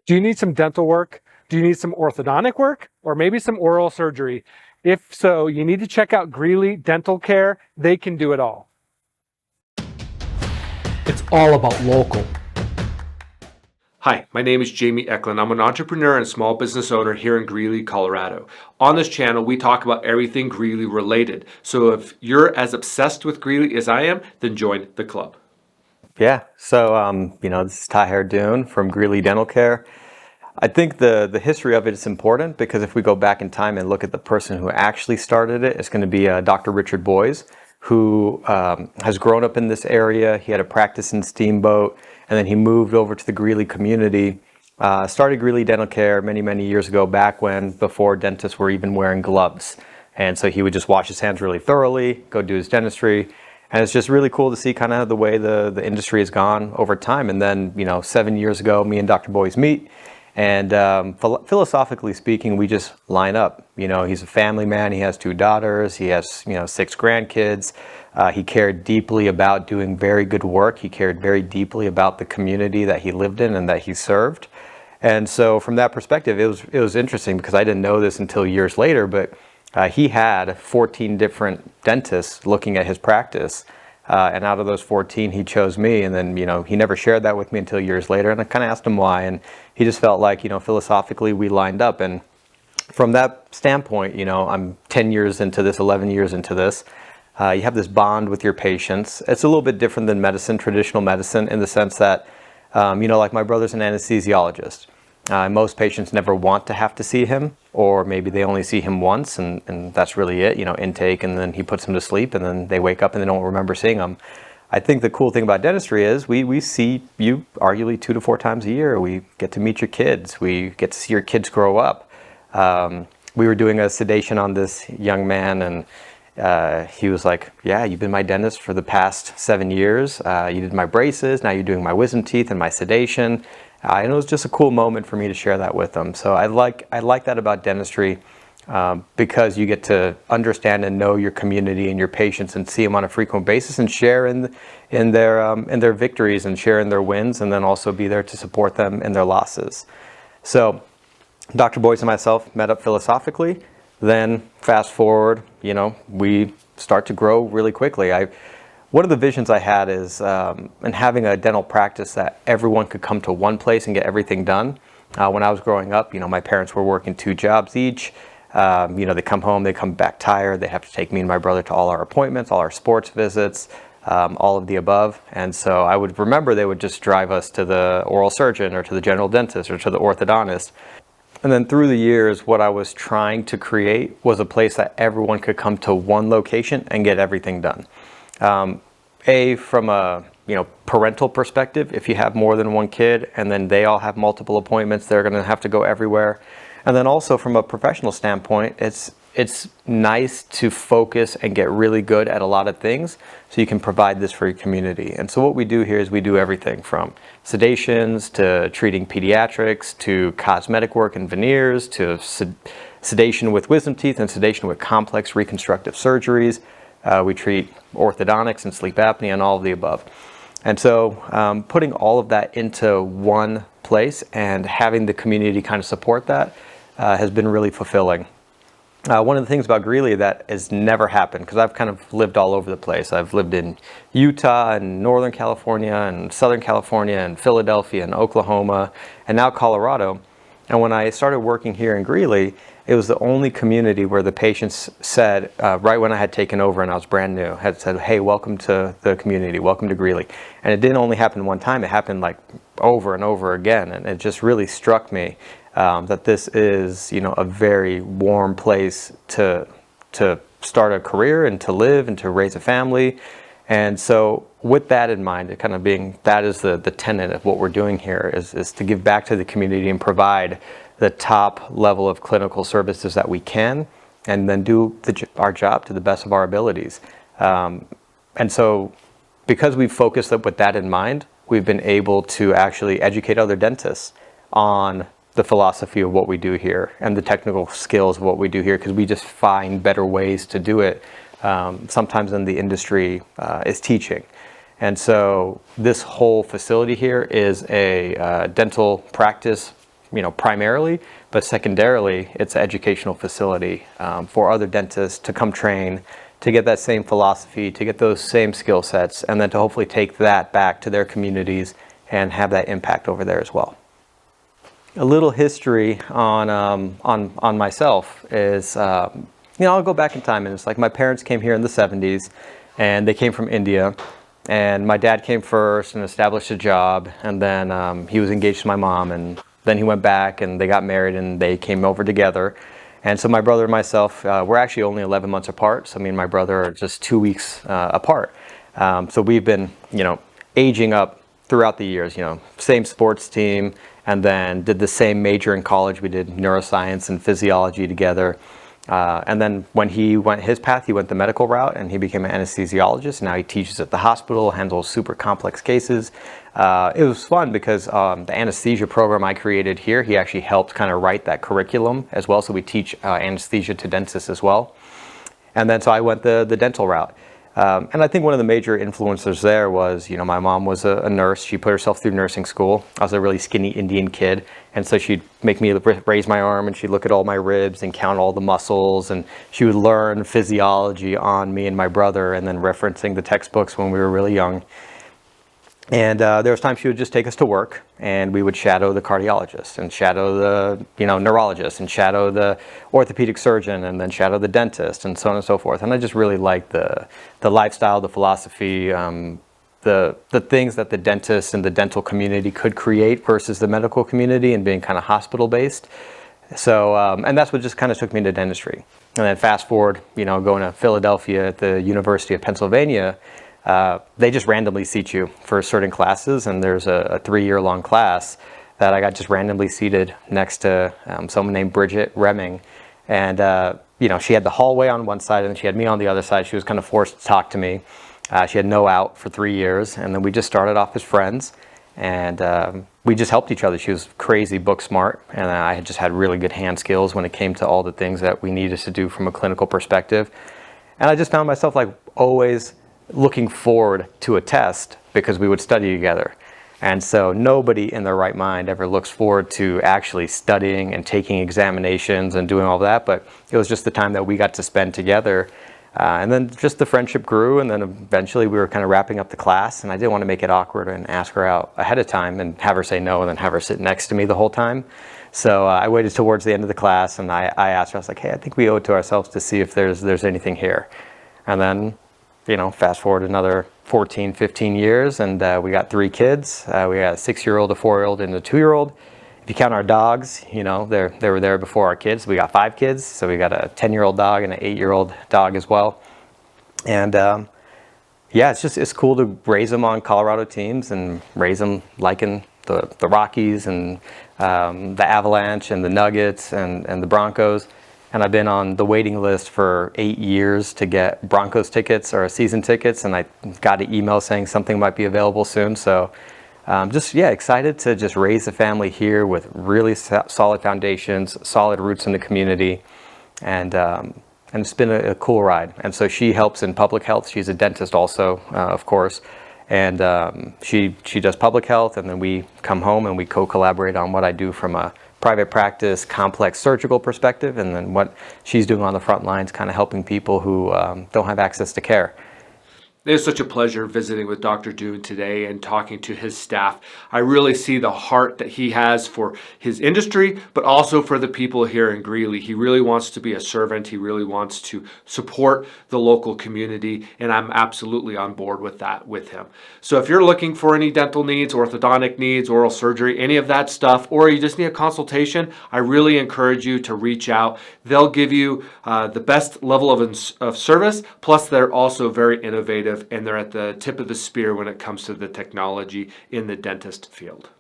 Do you need some dental work? Do you need some orthodontic work? Or maybe some oral surgery? If so, you need to check out Greeley Dental Care. They can do it all. It's all about local. Hi, my name is Jamie Eklund. I'm an entrepreneur and small business owner here in Greeley, Colorado. On this channel, we talk about everything Greeley related. So if you're as obsessed with Greeley as I am, then join the club. Yeah, so this is Taher Dune from Greeley Dental Care. I think the history of it is important because if we go back in time and look at the person who actually started it, it's going to be Dr. Richard Boyes, who has grown up in this area. He had a practice in Steamboat, and then he moved over to the Greeley community, started Greeley Dental Care many years ago, before dentists were even wearing gloves. And so he would just wash his hands really thoroughly, go do his dentistry. And it's just really cool to see kind of the way the industry has gone over time. And then, 7 years ago, me and Dr. Boyes meet. And philosophically speaking, we just line up. He's a family man. He has 2 daughters. He has, 6 grandkids. He cared deeply about doing very good work. He cared very deeply about the community that he lived in and that he served. And so from that perspective, it was interesting because I didn't know this until years later, but he had 14 different dentists looking at his practice. And out of those 14, he chose me. And then, he never shared that with me until years later. And I kind of asked him why. And he just felt like, philosophically, we lined up. And from that standpoint, I'm 10 years into this, 11 years into this. You have this bond with your patients. It's a little bit different than medicine, traditional medicine, in the sense that, like my brother's an anesthesiologist. Most patients never want to have to see him, or maybe they only see him once, and that's really it, intake, and then he puts them to sleep, and then they wake up and they don't remember seeing them. I think the cool thing about dentistry is we see you arguably 2 to 4 times a year. We get to meet your kids. We get to see your kids grow up. We were doing a sedation on this young man, and he was like, yeah, you've been my dentist for the past 7 years. You did my braces, now you're doing my wisdom teeth and my sedation. And it was just a cool moment for me to share that with them. So I like that about dentistry because you get to understand and know your community and your patients and see them on a frequent basis and share in their victories and share in their wins, and then also be there to support them in their losses. So Dr. Boyes and myself met up philosophically. Then fast forward, we start to grow really quickly. One of the visions I had is in having a dental practice that everyone could come to one place and get everything done. When I was growing up, my parents were working 2 jobs each. They come home, they come back tired. They have to take me and my brother to all our appointments, all our sports visits, all of the above. And so I would remember they would just drive us to the oral surgeon or to the general dentist or to the orthodontist. And then through the years, what I was trying to create was a place that everyone could come to one location and get everything done. From a parental perspective, if you have more than 1 kid and then they all have multiple appointments, they're going to have to go everywhere. And then also from a professional standpoint, it's nice to focus and get really good at a lot of things so you can provide this for your community. And so what we do here is we do everything from sedations to treating pediatrics to cosmetic work and veneers to sedation with wisdom teeth and sedation with complex reconstructive surgeries. We treat orthodontics and sleep apnea and all of the above. And so putting all of that into one place and having the community kind of support that has been really fulfilling. One of the things about Greeley that has never happened, because I've kind of lived all over the place. I've lived in Utah and Northern California and Southern California and Philadelphia and Oklahoma and now Colorado. And when I started working here in Greeley, it was the only community where the patients said, right when I had taken over and I was brand new, had said, hey, welcome to the community, welcome to Greeley. And it didn't only happen one time, it happened like over and over again. And it just really struck me that this is, a very warm place to start a career and to live and to raise a family. And so with that in mind, it kind of being, that is the tenet of what we're doing here is to give back to the community and provide the top level of clinical services that we can, and then do our job to the best of our abilities. And so because we've focused with that in mind, we've been able to actually educate other dentists on the philosophy of what we do here and the technical skills of what we do here, because we just find better ways to do it sometimes than the industry is teaching. And so this whole facility here is a dental practice primarily, but secondarily, it's an educational facility for other dentists to come train, to get that same philosophy, to get those same skill sets, and then to hopefully take that back to their communities and have that impact over there as well. A little history on myself is, I'll go back in time, and it's like my parents came here in the 70s, and they came from India, and my dad came first and established a job, and then he was engaged to my mom, and then he went back and they got married and they came over together. And so my brother and myself, we're actually only 11 months apart. So me and my brother are just 2 weeks apart. So we've been, aging up throughout the years, same sports team, and then did the same major in college. We did neuroscience and physiology together. And then when he went his path, he went the medical route and he became an anesthesiologist. Now he teaches at the hospital, handles super complex cases. It was fun because the anesthesia program I created here, he actually helped kind of write that curriculum as well. So we teach anesthesia to dentists as well. And then so I went the dental route. And I think one of the major influencers there was, my mom was a nurse. She put herself through nursing school. I was a really skinny Indian kid. And so she'd make me raise my arm and she'd look at all my ribs and count all the muscles. And she would learn physiology on me and my brother and then referencing the textbooks when we were really young. And there was times she would just take us to work and we would shadow the cardiologist and shadow the neurologist and shadow the orthopedic surgeon and then shadow the dentist and so on and so forth. And I just really liked the lifestyle, the philosophy, the things that the dentist and the dental community could create versus the medical community and being kind of hospital based. So and that's what just kind of took me into dentistry. And then fast forward, going to Philadelphia at the University of Pennsylvania. They just randomly seat you for certain classes, and there's a 3-year-long class that I got just randomly seated next to someone named Bridget Remming. And, she had the hallway on one side and she had me on the other side. She was kind of forced to talk to me. She had no out for 3 years, and then we just started off as friends, and we just helped each other. She was crazy book smart, and I had just had really good hand skills when it came to all the things that we needed to do from a clinical perspective. And I just found myself always looking forward to a test because we would study together. And so nobody in their right mind ever looks forward to actually studying and taking examinations and doing all that, but it was just the time that we got to spend together. And then just the friendship grew, and then eventually we were kind of wrapping up the class, and I didn't want to make it awkward and ask her out ahead of time and have her say no and then have her sit next to me the whole time. So I waited towards the end of the class, and I asked her, I was like, hey, I think we owe it to ourselves to see if there's anything here. And then fast forward another 14, 15 years, and we got 3 kids. We got a 6-year-old, a 4-year-old, and a 2-year-old. If you count our dogs, they were there before our kids. We got 5 kids, so we got a 10-year-old dog and an 8-year-old dog as well. And it's cool to raise them on Colorado teams and raise them liking the Rockies and the Avalanche and the Nuggets and the Broncos. And I've been on the waiting list for 8 years to get Broncos tickets or season tickets, and I got an email saying something might be available soon. So excited to just raise a family here with really solid foundations, solid roots in the community, and it's been a cool ride. And so she helps in public health. She's a dentist also, of course, and she does public health, and then we come home and we co-collaborate on what I do from a private practice, complex surgical perspective, and then what she's doing on the front lines, kind of helping people who don't have access to care. It was such a pleasure visiting with Dr. Dune today and talking to his staff. I really see the heart that he has for his industry, but also for the people here in Greeley. He really wants to be a servant. He really wants to support the local community, and I'm absolutely on board with that with him. So if you're looking for any dental needs, orthodontic needs, oral surgery, any of that stuff, or you just need a consultation, I really encourage you to reach out. They'll give you the best level of service, plus they're also very innovative, and they're at the tip of the spear when it comes to the technology in the dentist field.